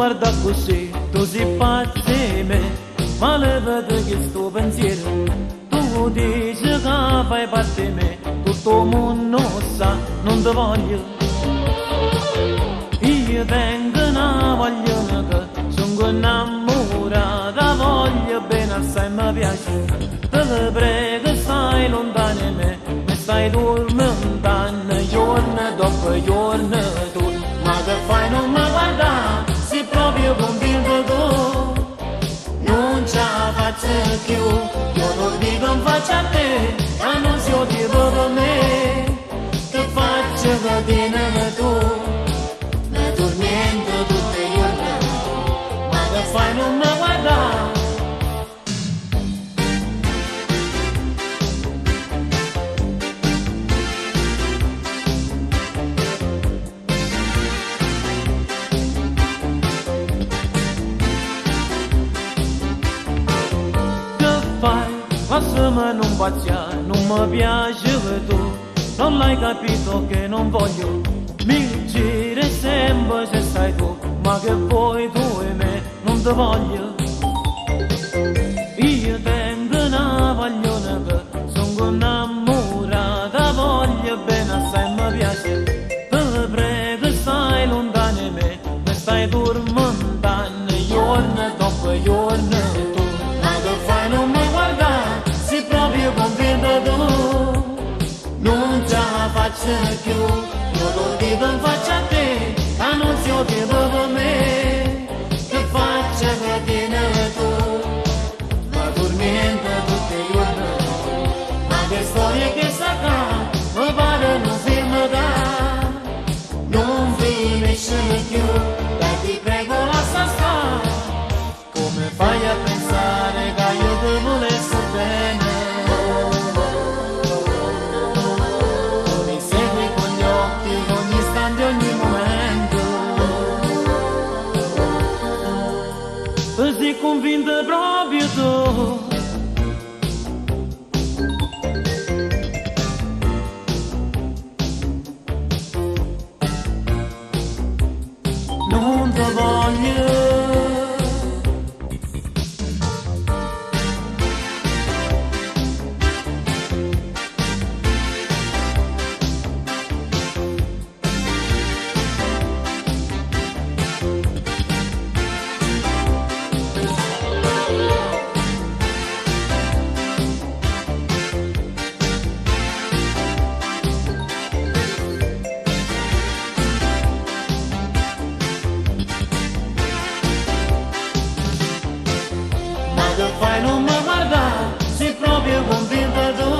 guarda così, tu sei pazzo di me, ma le vedo che sto pensiero. Tu dici che fai parte di me, tutto il mondo sa, non ti voglio. Io tengo una voglia che sono innamorata, voglio bene assai mi piace. Te prego stai lontano di me, mi stai tormentando giorno dopo giorno tu. Ma che fai non mi guarda, sei proprio convinto tu. Non ce la faccio più, io lo dico in faccia a te, ma non si odia per me. Che faccio che tiene tu, mi tormento tutte le giorni, ma che fai non mi guarda. Lasciami non baciare, non mi piace tu, non l'hai capito che non voglio, mi giri sempre se sei tu, ma che vuoi tu e me, non ti voglio. Io tengo una pagliona che sono innamorata, voglio bene assai mi piace, te prego stai lontano di me, mi stai tormentando giorno dopo giorno tu, ma che fai non mi guardare. Proprio convinto tu, non ce la faccio più, io lo dico in faccia a te, ma non si odia per me. Che faccia che tiene tu, ma tormento tutti i giorni, ma che storia che sta qua, mi pare non ferma da, non finisce più, e ti prego lascia stare, come fai a pensare che io ti volessi bene? Sei convinta proprio tu. Non ti voglio. Che fai non mi guarda, sei proprio convinta tu,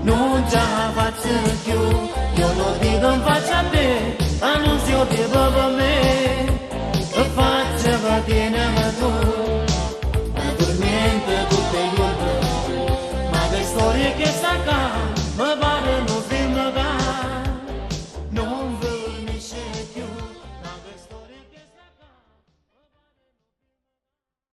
non ce la faccio